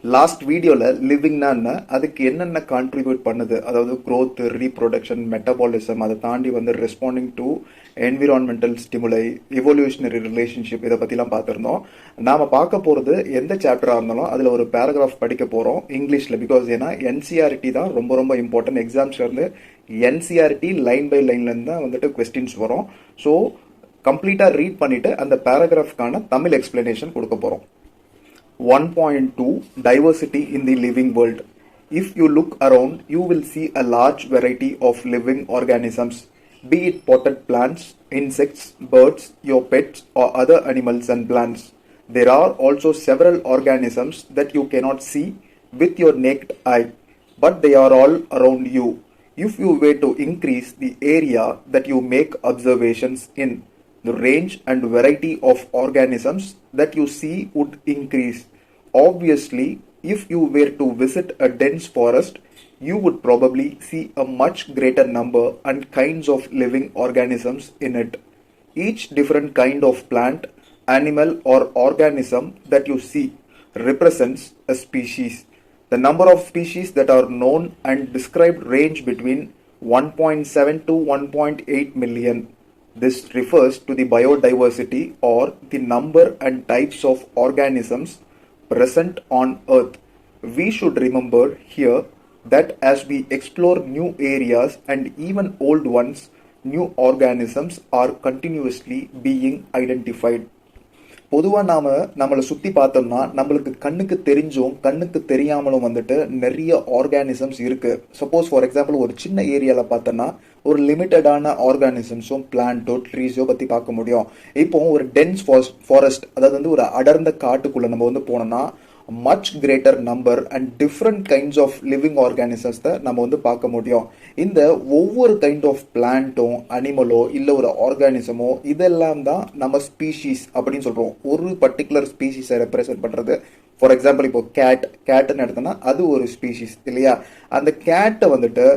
Last வீடியோல லிவிங்னா என்ன, அதுக்கு என்னென்ன கான்ட்ரிபியூட் பண்ணுது, அதாவது growth, ரீப்ரொடக்ஷன், மெட்டபாலிசம், அதை தாண்டி வந்து responding to environmental stimuli, evolutionary relationship, இதை பற்றிலாம் பார்த்துருந்தோம். நாம் பார்க்க போகிறது எந்த சாப்டராக இருந்தாலும் அதில் ஒரு பேராகிராஃப் படிக்க போகிறோம் இங்கிலீஷில். பிகாஸ் ஏன்னா என்சிஆர்டி தான் ரொம்ப ரொம்ப இம்பார்ட்டன்ட். எக்ஸாம்ஸ்லேருந்து என்சிஆர்டி லைன் பை லைன்லேருந்து தான் வந்துட்டு கொஸ்டின்ஸ் வரும். ஸோ கம்ப்ளீட்டாக ரீட் பண்ணிவிட்டு அந்த பேராகிராஃப்கான தமிழ் எக்ஸ்பிளனேஷன் கொடுக்க போகிறோம். 1.2 Diversity in the living world. If you look around, you will see a large variety of living organisms, be it potted plants, insects, birds, your pets, or other animals and plants. There are also several organisms that you cannot see with your naked eye, but they are all around you. If you were to increase the area that you make observations in, the range and variety of organisms that you see would increase. Obviously, if you were to visit a dense forest, you would probably see a much greater number and kinds of living organisms in it. Each different kind of plant, animal, or organism that you see represents a species. The number of species that are known and described range between 1.7 to 1.8 million. This refers to the biodiversity or the number and types of organisms present on Earth. We should remember here that as we explore new areas and even old ones, new organisms are continuously being identified. பொதுவாக நம்மளை சுற்றி பார்த்தோம்னா நம்மளுக்கு கண்ணுக்கு தெரிஞ்சும் கண்ணுக்கு தெரியாமலும் வந்துட்டு நிறைய ஆர்கானிசம்ஸ் இருக்கு. சப்போஸ் ஃபார் எக்ஸாம்பிள் ஒரு சின்ன ஏரியாவில் பார்த்தோன்னா ஒரு லிமிட்டடான ஆர்கானிசம்ஸும் பிளான்ட்டோ ட்ரீஸோ பற்றி பார்க்க முடியும். இப்போ ஒரு டென்ஸ் ஃபாரஸ்ட், அதாவது வந்து ஒரு அடர்ந்த காட்டுக்குள்ளே நம்ம வந்து போனோம்னா much greater number and different kinds of living organisms நம்ம வந்து பார்க்க முடியும். இந்த ஒவ்வொரு கைண்ட் ஆஃப் பிளான்ட்டோ அனிமலோ இல்லை ஒரு ஆர்கானிசமோ இதெல்லாம் தான் நம்ம ஸ்பீஷீஸ் அப்படின்னு சொல்றோம். ஒரு பர்டிகுலர் ஸ்பீஷீஸை ரெப்ரசென்ட் பண்றது. ஃபார் எக்ஸாம்பிள் இப்போ கேட்டுன்னு எடுத்தோம்னா அது ஒரு ஸ்பீஷீஸ் இல்லையா. அந்த கேட்டை வந்துட்டு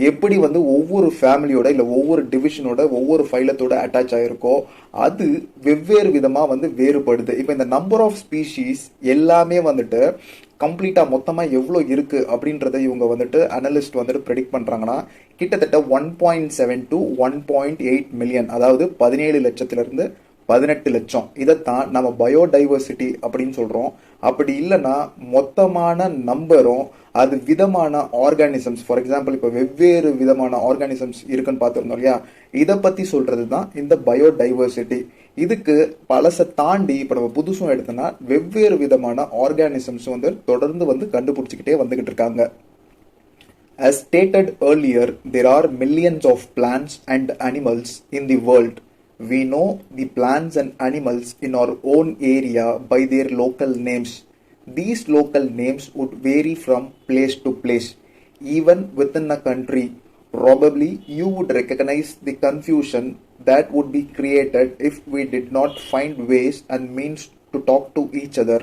எப்படி வந்து ஒவ்வொரு ஃபேமிலியோட இல்லை ஒவ்வொரு டிவிஷனோட ஒவ்வொரு ஃபைலத்தோட அட்டாச் ஆகிருக்கோ அது வெவ்வேறு விதமாக வந்து வேறுபடுது. இப்போ இந்த நம்பர் ஆஃப் ஸ்பீஷீஸ் எல்லாமே வந்துட்டு கம்ப்ளீட்டாக மொத்தமாக எவ்வளோ இருக்குது அப்படின்றத இவங்க வந்துட்டு அனலிஸ்ட் வந்துட்டு ப்ரெடிக்ட் பண்ணுறாங்கன்னா கிட்டத்தட்ட 1.7 to 1.8 மில்லியன், அதாவது 17 லட்சத்திலிருந்து 18 லட்சம். இதைத்தான் நம்ம பயோடைவர்சிட்டி அப்படின்னு சொல்கிறோம். அப்படி இல்லைன்னா மொத்தமான நம்பரும் அது விதமான ஆர்கானிசம்ஸ், ஃபார் எக்ஸாம்பிள் இப்போ வெவ்வேறு விதமான ஆர்கானிசம்ஸ் இருக்குன்னு பார்த்துருந்தோம் இல்லையா, இதை பற்றி சொல்கிறது தான் இந்த பயோடைவர்சிட்டி. இதுக்கு பழசை தாண்டி இப்போ நம்ம புதுசும் எடுத்தோம்னா வெவ்வேறு விதமான ஆர்கானிசம்ஸ் வந்து தொடர்ந்து வந்து கண்டுபிடிச்சிக்கிட்டே வந்துகிட்டு இருக்காங்க. As stated earlier, there are millions of plants and animals in the world. We know the plants and animals in our own area by their local names. These local names would vary from place to place. Even within a country, probably you would recognize the confusion that would be created if we did not find ways and means to talk to each other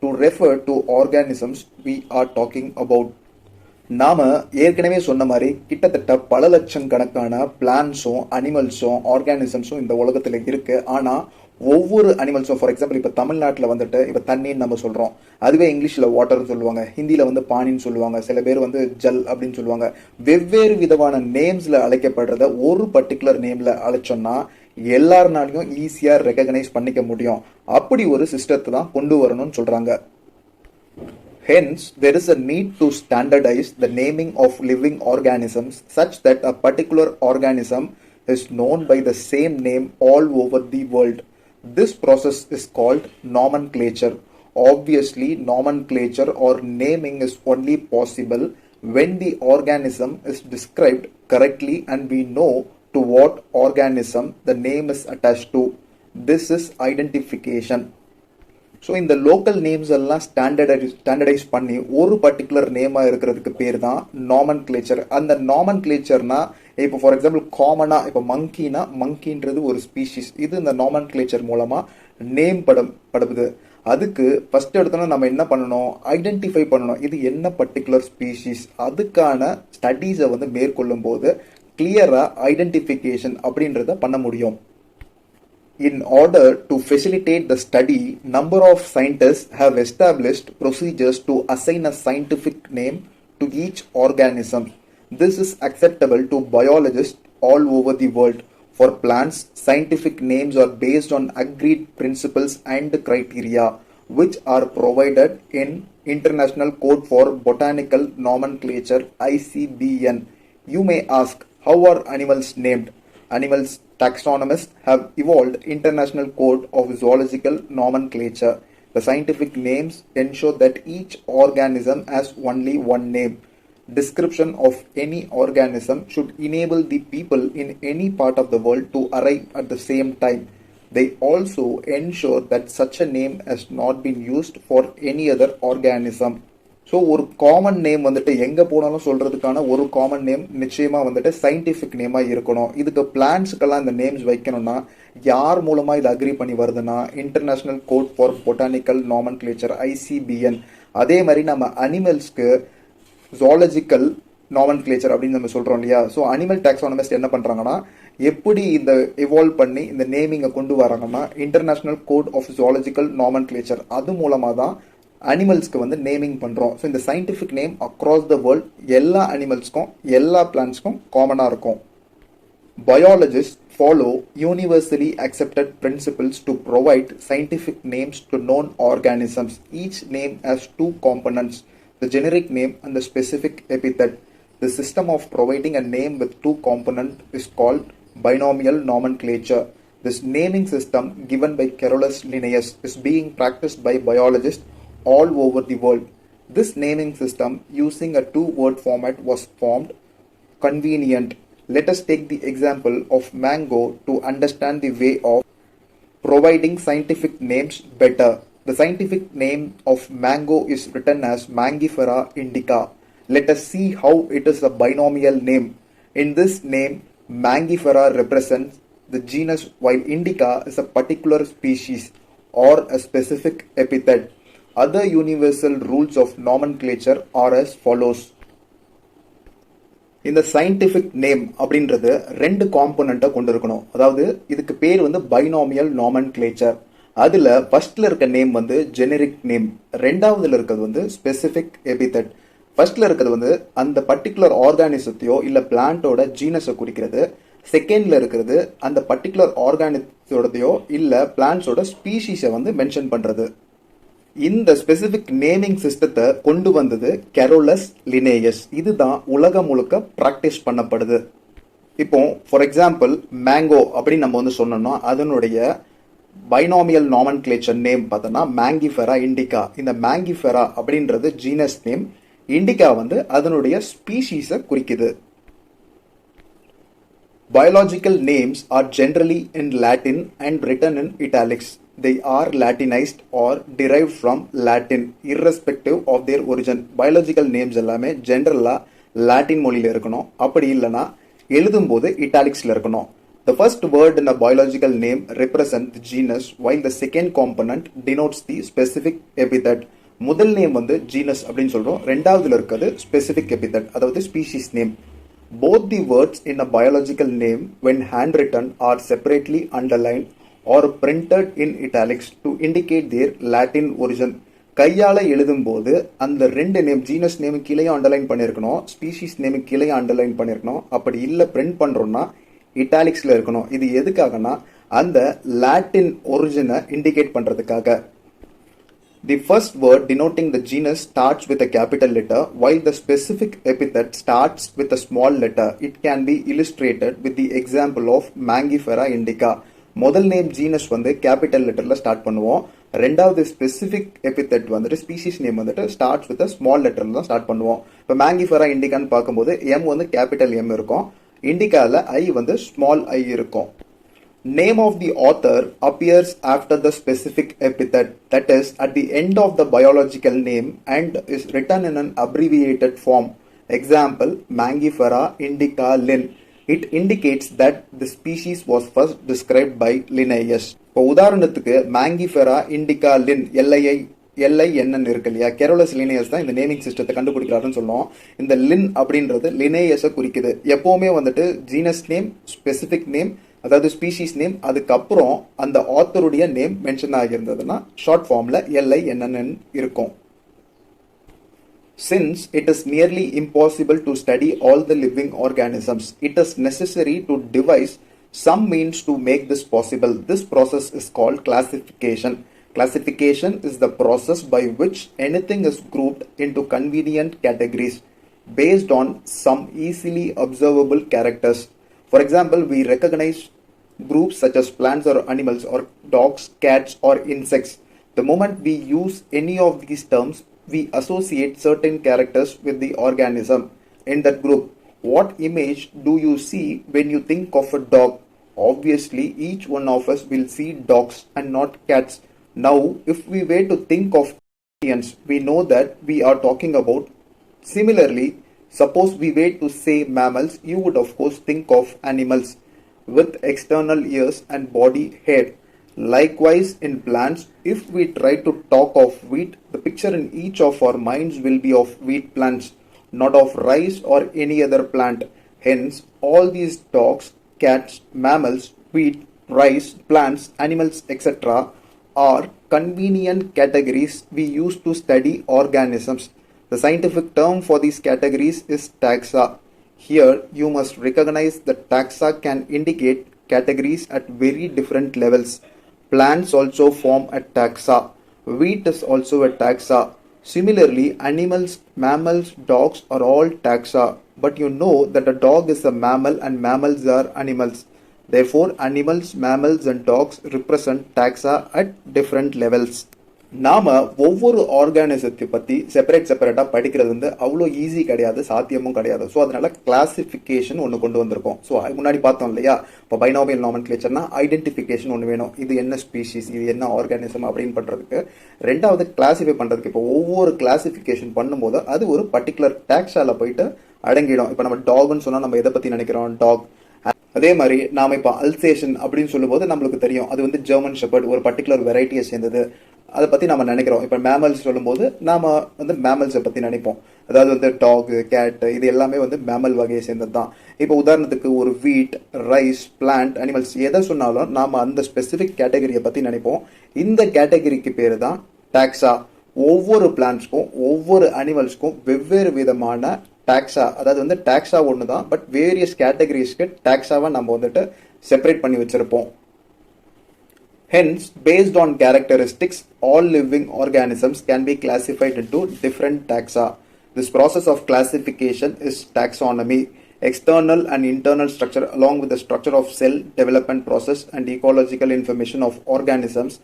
to refer to organisms we are talking about. நாம ஏற்கனவே சொன்ன மாதிரி கிட்டத்தட்ட பல லட்சம் கணக்கான பிளான்ஸும் அனிமல்ஸும் ஆர்கானிசம்ஸும் இந்த உலகத்தில் இருக்கு. ஆனால் ஒவ்வொரு அனிமல்ஸும், ஃபார் எக்ஸாம்பிள் இப்போ தமிழ்நாட்டில் வந்துட்டு இப்போ தண்ணின்னு நம்ம சொல்கிறோம், அதுவே இங்கிலீஷில் வாட்டர்னு சொல்லுவாங்க, ஹிந்தியில் வந்து பானின்னு சொல்லுவாங்க, சில பேர் வந்து ஜல் அப்படின்னு சொல்லுவாங்க. வெவ்வேறு விதமான நேம்ஸில் அழைக்கப்படுறத ஒரு பர்டிகுலர் நேமில் அழைச்சோம்னா எல்லாருனாலையும் ஈஸியாக ரெகக்னைஸ் பண்ணிக்க முடியும். அப்படி ஒரு சிஸ்டத்தை தான் கொண்டு வரணும்னு சொல்கிறாங்க. Hence, there is a need to standardize the naming of living organisms such that a particular organism is known by the same name all over the world. This process is called nomenclature. Obviously, nomenclature or naming is only possible when the organism is described correctly and we know to what organism the name is attached to. This is identification. So இந்த local names எல்லாம் standardise பண்ணி ஒரு particular நேமாக இருக்கிறதுக்கு பேர் தான் nomenclature. அந்த நாமன்கிளேச்சர்னா இப்போ for example காமனாக இப்போ மங்கின்றது ஒரு ஸ்பீஷிஸ், இது இந்த நாமன்கிளேச்சர் மூலமாக நேம் படுது. அதுக்கு ஃபர்ஸ்ட் எடுத்தோன்னா நம்ம என்ன பண்ணணும், ஐடென்டிஃபை பண்ணணும் இது என்ன பர்டிகுலர் ஸ்பீஷிஸ். அதுக்கான ஸ்டடீஸை வந்து மேற்கொள்ளும் போது கிளியராக ஐடென்டிஃபிகேஷன் அப்படின்றத பண்ண முடியும். In order to facilitate the study, number of scientists have established procedures to assign a scientific name to each organism. This is acceptable to biologists all over the world. For plants, scientific names are based on agreed principles and criteria, which are provided in International Code for Botanical Nomenclature (ICBN). You may ask, how are animals named? Animals taxonomists have evolved International Code of Zoological Nomenclature. The scientific names ensure that each organism has only one name. Description of any organism should enable the people in any part of the world to arrive at the same time. They also ensure that such a name has not been used for any other organism. So ஒரு common name வந்துட்டு எங்கே போனாலும் சொல்கிறதுக்கான ஒரு common name நிச்சயமாக வந்துட்டு scientific நேமாக இருக்கணும். இதுக்கு பிளான்ஸுக்கெல்லாம் இந்த நேம்ஸ் வைக்கணும்னா யார் மூலமாக இது அக்ரி பண்ணி வருதுன்னா international code for botanical nomenclature ICBN. அதே மாதிரி நம்ம அனிமல்ஸ்க்கு ஜுவாலஜிக்கல் நாமன்கிளேச்சர் அப்படின்னு நம்ம சொல்கிறோம் இல்லையா. ஸோ அனிமல் டாக்ஸானமிஸ்ட் என்ன பண்ணுறாங்கன்னா எப்படி இந்த இவால்வ் பண்ணி இந்த நேமிங்கை கொண்டு வராங்கன்னா international code of zoological nomenclature அது மூலமாக தான் அனிமல்ஸ்க்கு வந்து நேமிங் பண்ணுறோம். ஸோ இந்த scientific name across the world எல்லா அனிமல்ஸ்க்கும் எல்லா பிளான்ட்ஸ்க்கும் காமனாக இருக்கும். Biologists follow universally accepted principles to provide scientific names to known organisms. Each name has two components, the generic name and the specific epithet. The system of providing a name with two components is called binomial nomenclature. This naming system given by Carolus Linnaeus is being practiced by biologists all over the world. This naming system using a two-word format was formed convenient. Let us take the example of mango to understand the way of providing scientific names better. The scientific name of mango is written as Mangifera indica. Let us see how it is a binomial name. In this name, Mangifera represents the genus while indica is a particular species or a specific epithet. Other universal rules of nomenclature are as follows. இந்த scientific name அப்படின்றது ரெண்டு காம்போனண்ட்டை கொண்டு இருக்கணும். அதாவது இதுக்கு பேர் வந்து binomial nomenclature. அதில் ஃபர்ஸ்ட்ல இருக்க நேம் வந்து ஜெனரிக் நேம், ரெண்டாவதுல இருக்கிறது வந்து ஸ்பெசிஃபிக் எபிதெட். ஃபர்ஸ்ட்ல இருக்கிறது வந்து அந்த பர்டிகுலர் ஆர்கானிசத்தையோ இல்லை பிளான்ட்டோட ஜீனஸை குறிக்கிறது. செகண்ட்ல இருக்கிறது அந்த பர்டிகுலர் ஆர்கானிசோடதையோ இல்லை பிளான்ட்ஸோட ஸ்பீஷீஸை வந்து மென்ஷன் பண்ணுறது. இந்த ஸ்பெசிபிக் நேமிங் சிஸ்டத்தை கொண்டு வந்தது கெரோலஸ் லினேயஸ். இதுதான் உலகம் முழுக்க ப்ராக்டிஸ் பண்ணப்படுது. இப்போ ஃபார் எக்ஸாம்பிள் மேங்கோ அப்படின்னு நம்ம வந்து சொன்னோம்னா அதனுடைய பைனாமியல் நாமன்கிளேச்சர் நேம் பார்த்தோன்னா மேங்கிஃபெரா இண்டிகா. இந்த மேங்கிஃபெரா அப்படின்றது ஜீனஸ் நேம், இண்டிகா வந்து அதனுடைய ஸ்பீஷீஸை குறிக்குது. Biological names are generally in Latin and written in italics. They are Latinized or derived from Latin irrespective of their origin. Biological names எல்லாமே ஜென்ரலாக லாட்டின் மொழியில் இருக்கணும். அப்படி இல்லைனா எழுதும்போது இட்டாலிக்ஸில் இருக்கணும். The first word in a biological name represents the genus while the second component denotes the specific epithet. முதல் name வந்து ஜீனஸ் அப்படின்னு சொல்கிறோம், ரெண்டாவதுல இருக்கிறது ஸ்பெசிஃபிக் எபிதெட் அதாவது species name. Both the words in a biological name when handwritten are separately underlined or printed in italics to indicate their Latin origin. கையால் எழுதும்போது அந்த ரெண்டு நேம் ஜீனஸ் நேமு கீழே அண்டர்லைன் பண்ணியிருக்கணும், ஸ்பீஷீஸ் நேமு கீழே அண்டர்லைன் பண்ணியிருக்கணும். அப்படி இல்லை பிரிண்ட் பண்ணுறோன்னா இட்டாலிக்ஸில் இருக்கணும். இது எதுக்காகனா அந்த லாட்டின் ஒரிஜினை இண்டிகேட் பண்ணுறதுக்காக. The first word denoting the genus starts with a capital letter while the specific epithet starts with a small letter. It can be illustrated with the example of Mangifera indica. முதல் name genus வந்து capital லெட்டரில் start பண்ணுவோம், ரெண்டாவது specific எபிதெட் வந்துட்டு species name வந்துட்டு starts with small லெட்டரில் தான் start பண்ணுவோம். இப்போ மேங்கிஃபெரா இண்டிகான்னு பார்க்கும்போது எம் வந்து கேபிட்டல் எம் இருக்கும், இண்டிகாவில் ஐ வந்து ஸ்மால் ஐ இருக்கும். Name of the author appears after the specific epithet, that is at the end of the biological name and is written in an abbreviated form. Example, Mangifera indica Linn. It indicates that the species was first described by Linnaeus. இப்போ உதாரணத்துக்கு Mangifera indica Linn LINN இருக்கு இல்லையா, கெரோலஸ் Linnaeus தான் இந்த naming சிஸ்டத்தை கண்டுபிடிக்கிறாருன்னு சொல்லுவோம். இந்த லின் அப்படின்றது லினேயஸை குறிக்குது. எப்போவுமே வந்துட்டு ஜீனஸ் நேம், ஸ்பெசிஃபிக் நேம், அதாவது ஸ்பீஷீஸ் நேம் அதுக்கப்புறம் அந்த ஆத்தருடைய நேம் மென்ஷன் ஆகியிருந்ததுன்னா ஷார்ட் ஃபார்ம்ல LINNN இருக்கும். Since it is nearly impossible to study all the living organisms, it is necessary to devise some means to make this possible. This process is called classification. Classification is the process by which anything is grouped into convenient categories based on some easily observable characters. For example, we recognize groups such as plants or animals or dogs, cats or insects. The moment we use any of these terms, we associate certain characters with the organism in that group. What image do you see when you think of a dog? Obviously, each one of us will see dogs and not cats. Now, if we were to think of aliens, we know that we are talking about. Similarly, suppose we were to say mammals, you would of course think of animals with external ears and body head. Likewise, in plants, if we try to talk of wheat, the picture in each of our minds will be of wheat plants, not of rice or any other plant. Hence, all these dogs, cats, mammals, wheat, rice, plants, animals, etc. are convenient categories we use to study organisms. The scientific term for these categories is taxa. Here, you must recognize that taxa can indicate categories at very different levels. Plants also form a taxa. Wheat is also a taxa. Similarly, animals, mammals, dogs are all taxa. But you know that a dog is a mammal and mammals are animals. Therefore, animals, mammals and dogs represent taxa at different levels. நாம ஒவ்வொரு ஆர்கானிசத்தை பத்தி செப்பரேட்டா படிக்கிறது வந்து அவ்வளோ easy கிடையாது, சாத்தியமும் கிடையாது. So அதனால classification ஒன்று கொண்டு வந்திருக்கோம். ஸோ முன்னாடி பார்த்தோம் இல்லையா, இப்போ பைனாமியல் நாமென்க்ளேச்சர்னா ஐடென்டிஃபிகேஷன் ஒன்று வேணும், இது என்ன ஸ்பீஷீஸ், இது என்ன ஆர்கானிசம் அப்படின்னு பண்றதுக்கு. ரெண்டாவது கிளாசிஃபை பண்றதுக்கு, இப்போ ஒவ்வொரு கிளாசிஃபிகேஷன் பண்ணும்போது அது ஒரு பர்டிகுலர் டேக்ஸால போயிட்டு அடங்கிடும். இப்போ நம்ம டாக்னு சொன்னா நம்ம எதை பத்தி நினைக்கிறோம், டாக். அதே மாதிரி நாம இப்போ அல்சேஷன் அப்படின்னு சொல்லும்போது நம்மளுக்கு தெரியும் அது வந்து ஜெர்மன் ஷெப்பர்ட் ஒரு பர்டிகுலர் வெரைட்டியை சேர்ந்தது, அதை பத்தி நம்ம நினைக்கிறோம். இப்போ மேமல்ஸ் சொல்லும்போது நாம வந்து மேமல்ஸை பத்தி நினைப்போம், அதாவது வந்து டாக், கேட், இது எல்லாமே வந்து மேமல் வகையை சேர்ந்தது தான். இப்போ உதாரணத்துக்கு ஒரு வீட், ரைஸ், பிளான்ட், அனிமல்ஸ் எதை சொன்னாலும் நாம அந்த ஸ்பெசிபிக் கேட்டகரியை பத்தி நினைப்போம். இந்த கேட்டகரிக்கு பேரு தான் டாக்ஸா. ஒவ்வொரு பிளான்ட்ஸ்க்கும் ஒவ்வொரு அனிமல்ஸ்க்கும் வெவ்வேறு விதமான டாக்ஸா, அதாவது வந்து டாக்ஸா ஒன்று தான், பட் வேரியஸ் கேட்டகரிஸ்க்கு டாக்ஸாவை நம்ம வந்துட்டு செப்பரேட் பண்ணி வச்சிருப்போம். Hence, based on characteristics, all living organisms can be classified into different taxa. This process of classification is taxonomy. External and internal structure along with the structure of cell development process and ecological information of organisms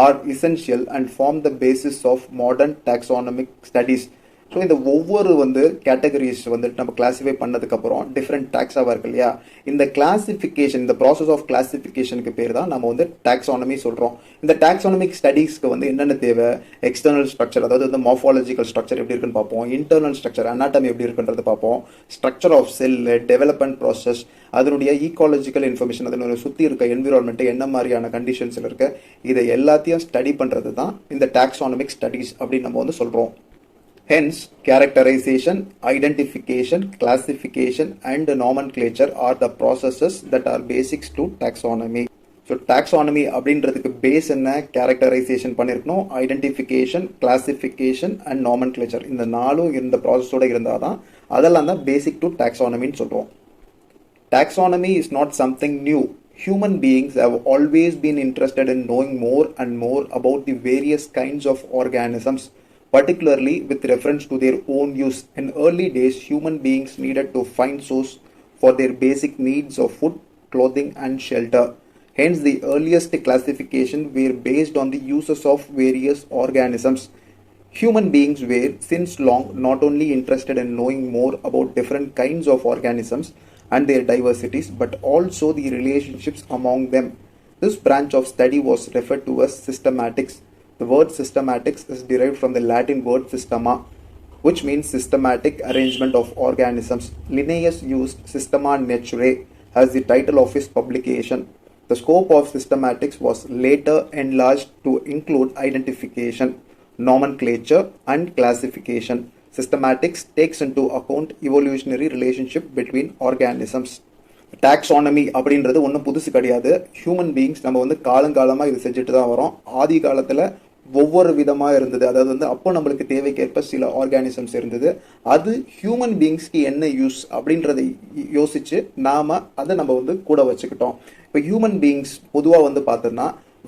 are essential and form the basis of modern taxonomic studies. So இந்த ஒவ்வொரு வந்து categories வந்துட்டு நம்ம classify பண்ணதுக்கப்புறம் different டாக்ஸாவாக இருக்கு இல்லையா, இந்த classification, இந்த ப்ராசஸ் ஆஃப் கிளாசிஃபிகேஷனுக்கு பேர் தான் நம்ம வந்து டாக்ஸானமி சொல்கிறோம். இந்த டாக்ஸானமிக் ஸ்டடீஸ்க்கு வந்து என்னென்ன தேவை, எக்ஸ்டர்னல் ஸ்ட்ரக்சர், அதாவது வந்து மார்ஃபாலஜிக்கல் ஸ்ட்ரக்சர் எப்படி இருக்குன்னு பார்ப்போம், இன்டர்னல் ஸ்ட்ரக்சர், அனாட்டமி எப்படி இருக்குன்றது பார்ப்போம், structure of cell, development process, அதனுடைய ஈக்காலஜிக்கல் இன்ஃபர்மேஷன், அதனுடைய சுற்றி இருக்க என்விரான்மெண்ட் என்ன மாதிரியான கண்டிஷன்ஸில் இருக்கு, இதை எல்லாத்தையும் ஸ்டடி பண்ணுறது தான் இந்த டாக்ஸானமிக் ஸ்டடீஸ் அப்படின்னு நம்ம வந்து சொல்கிறோம். Hence, characterization, identification, classification and nomenclature are the processes that are basics to taxonomy. So taxonomy அப்படின்றதுக்கு பேஸ் என்ன, கேரக்டரைசேஷன் பண்ணியிருக்கணும், ஐடென்டிஃபிகேஷன், கிளாசிஃபிகேஷன் அண்ட் நாமென்க்ளேச்சர், இந்த நாலும் இந்த ப்ராசஸோட இருந்தால் தான் அதெல்லாம் தான் பேசிக் டு டாக்ஸானமின்னு சொல்கிறோம். Taxonomy is not something new. Human beings have always been interested in knowing more and more about the various kinds of organisms, particularly with reference to their own use. In early days, human beings needed to find source for their basic needs of food, clothing and shelter. Hence, the earliest classification were based on the uses of various organisms. Human beings were since long not only interested in knowing more about different kinds of organisms and their diversities, but also the relationships among them. This branch of study was referred to as systematics. The word systematics is derived from the Latin word systema, which means systematic arrangement of organisms. Linnaeus used Systema Naturae as the title of his publication. The scope of systematics was later enlarged to include identification, nomenclature, and classification. Systematics takes into account evolutionary relationship between organisms. Taxonomy அப்படின்றது ஒன்றும் புதுசு கிடையாது. Human beings நம்ம வந்து காலங்காலமாக இது செஞ்சுட்டு தான் வரோம். ஆதி காலத்தில் ஒவ்வொரு விதமாக இருந்தது. அதாவது வந்து அப்போ நம்மளுக்கு தேவைக்கேற்ப சில ஆர்கானிசம்ஸ் இருந்தது. அது ஹியூமன் பீயிங்ஸ்க்கு என்ன யூஸ் அப்படின்றதை யோசிச்சு நாம அதை நம்ம வந்து கூட வச்சுக்கிட்டோம். இப்போ ஹியூமன் பீயிங்ஸ் பொதுவாக வந்து பார்த்தோம்னா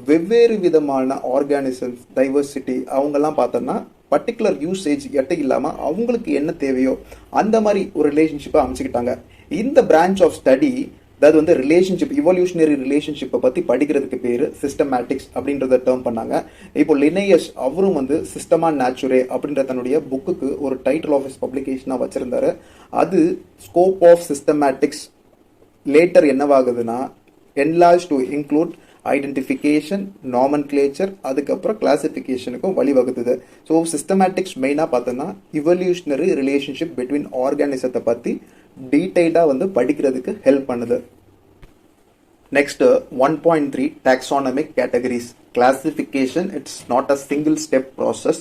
வெவ்வேறு விதமான ஆர்கானிசம்ஸ் டைவர்சிட்டி அவங்கெல்லாம் பார்த்தோம்னா பர்டிகுலர் யூசேஜ் எட்டை இல்லாமல் அவங்களுக்கு என்ன தேவையோ அந்த மாதிரி ஒரு ரிலேஷன்ஷிப்பை அமைச்சுக்கிட்டாங்க. இந்த பிரான்ச் ஆஃப் ஸ்டடி அதாவது வந்து ரிலேஷன்ஷிப் இவல்யூஷனரி ரிலேஷன்ஷிப்பை பற்றி படிக்கிறதுக்கு பேர் சிஸ்டமேட்டிக்ஸ் அப்படின்றத டேர்ம் பண்ணாங்க. இப்போ லினேயஸ் அவரும் வந்து சிஸ்டமா நேச்சுரே அப்படின்ற தன்னுடைய புக்குக்கு ஒரு டைட்டில் ஆஃப் ஹிஸ் பப்ளிகேஷனாக வச்சிருந்தாரு. அது ஸ்கோப் ஆஃப் சிஸ்டமேட்டிக்ஸ் லேட்டர் என்னவாகுதுன்னா enlarge to include identification nomenclature அதுக்கப்புறம் கிளாசிஃபிகேஷனுக்கும் வழிவகுத்துது. ஸோ சிஸ்டமேட்டிக்ஸ் மெயினாக பார்த்தோன்னா இவல்யூஷனரி ரிலேஷன்ஷிப் பிட்வீன் ஆர்கானிசத்தை பற்றி டீட்டெயிலாக வந்து படிக்கிறதுக்கு ஹெல்ப் பண்ணுது. Next 1.3 taxonomic categories. Classification, it's not a single step process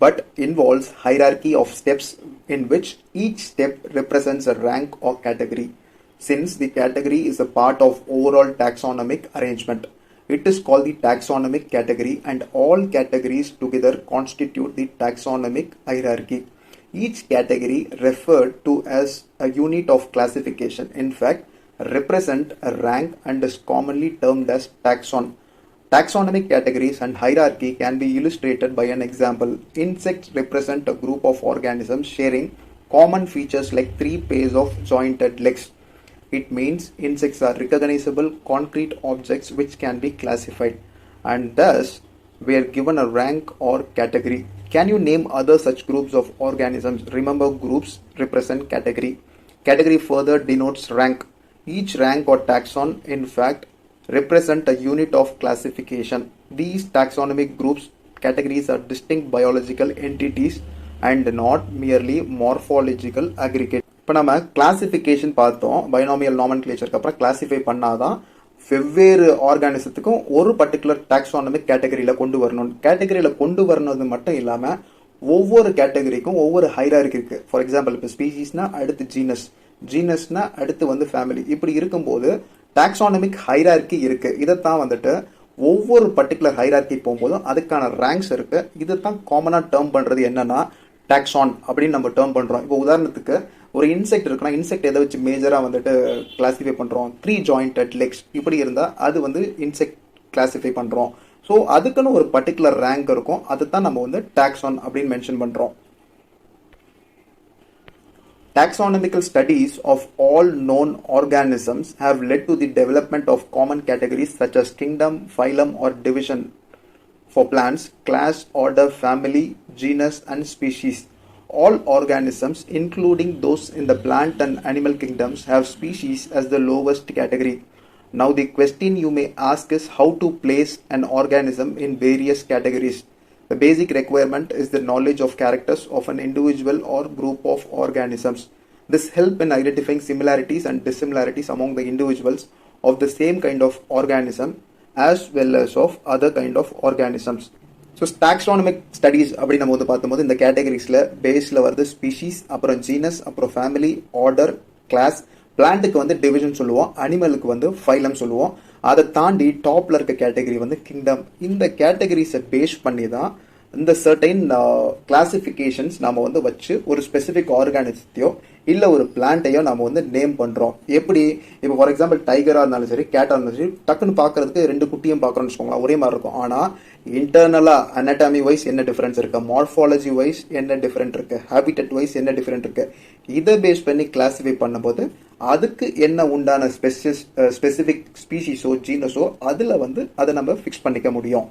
but involves hierarchy of steps in which each step represents a rank or category. Since the category is a part of overall taxonomic arrangement, it is called the taxonomic category and all categories together constitute the taxonomic hierarchy. Each category referred to as a unit of classification, in fact, represent a rank and is commonly termed as taxon. Taxonomic categories and hierarchy can be illustrated by an example. Insects represent a group of organisms sharing common features like 3 pairs of jointed legs. It means insects are recognizable concrete objects which can be classified and thus were given a rank or category. Can you name other such groups of organisms? Remember, groups represent category. Category further denotes rank. Each rank or taxon, in fact, represent a unit of classification. These taxonomic groups categories are distinct biological entities and not merely morphological aggregate. இப்போ நம்ம classification பார்த்தோம். Binomial நாமன்கிளேச்சருக்கு அப்புறம் classify பண்ணாதான் வெவ்வேறு ஆர்கானிசத்துக்கும் ஒரு particular taxonomic கேட்டகரியில் கொண்டு வரணும். கேட்டகரியில் கொண்டு வரணுது மட்டும் இல்லாமல் ஒவ்வொரு கேட்டகரிக்கும் ஒவ்வொரு ஹைரார்கி இருக்குது. ஃபார் எக்ஸாம்பிள் இப்போ ஸ்பீசிஸ்னா அடுத்து ஜீனஸ், ஜீனஸ்னா அடுத்து வந்து ஃபேமிலி. இப்படி இருக்கும்போது டாக்ஸானமிக் ஹைரார்கி இருக்குது. இதைத்தான் வந்துட்டு ஒவ்வொரு பர்டிகுலர் ஹைரார்கி போகும்போதும் அதுக்கான ரேங்க்ஸ் இருக்குது. இதைத்தான் காமனாக டேர்ம் பண்ணுறது என்னன்னா டாக்ஸான் அப்படின்னு நம்ம டேர்ம் பண்ணுறோம். இப்போ உதாரணத்துக்கு ஒரு இன்செக்ட் இருக்குன்னா இன்செக்ட் எதை வச்சு மேஜராக வந்துட்டு கிளாஸிஃபை பண்ணுறோம்? 3 jointed legs இப்படி இருந்தால் அது வந்து இன்செக்ட் கிளாஸிஃபை பண்ணுறோம். ஸோ அதுக்குன்னு ஒரு பர்டிகுலர் ரேங்க் இருக்கும். அதுதான் நம்ம வந்து டாக்ஸான் அப்படின்னு மென்ஷன் பண்ணுறோம். Taxonomical studies of all known organisms have led to the development of common categories such as kingdom, phylum or division for plants, class, order, family, genus and species. All organisms, including those in the plant and animal kingdoms, have species as the lowest category. Now the question you may ask is how to place an organism in various categories. The basic requirement is the knowledge of characters of an individual or group of organisms. This helps in identifying similarities and dissimilarities among the individuals of the same kind of organism as well as of other kind of organisms. So taxonomic studies அப்படின்னு நம்ம வந்து பார்க்கும்போது இந்த கேட்டகரிஸில் பேஸில் வருது species, அப்புறம் genus, அப்புறம் family, order, class. பிளான்ட்டுக்கு வந்து டிவிஷன் சொல்லுவோம், அனிமலுக்கு வந்து ஃபைலம் சொல்லுவோம். அதை தாண்டி டாப்பில் இருக்க கேட்டகரி வந்து கிங்டம். இந்த கேட்டகரிஸை பேஸ் பண்ணி தான் இந்த சர்டைன் கிளாசிஃபிகேஷன்ஸ் நம்ம வந்து வச்சு ஒரு ஸ்பெசிஃபிக் ஆர்கானிசத்தையோ இல்லை ஒரு பிளான்ட்டையோ நம்ம வந்து நேம் பண்ணுறோம். எப்படி இப்போ ஃபார் எக்ஸாம்பிள் டைகராக இருந்தாலும் சரி, கேட்டாக இருந்தாலும் சரி, டக்குன்னு பார்க்கறதுக்கு 2 குட்டியும் பார்க்குறோம்னு வச்சுக்கோங்களேன், ஒரே மாதிரி இருக்கும். ஆனால் இன்டர்னலாக அனாட்டமி வைஸ் என்ன டிஃபரன்ஸ் இருக்குது, மார்ஃபாலஜி வைஸ் என்ன டிஃபரெண்ட் இருக்குது, ஹேபிட்டட் வைஸ் என்ன டிஃபரெண்ட் இருக்குது, இதை பேஸ் பண்ணி கிளாஸிஃபை பண்ணும்போது அதுக்கு என்ன உண்டான ஸ்பெசிஃபிக் ஸ்பீஷீஸோ ஜீனஸோ அதில் வந்து அதை நம்ம ஃபிக்ஸ் பண்ணிக்க முடியும்.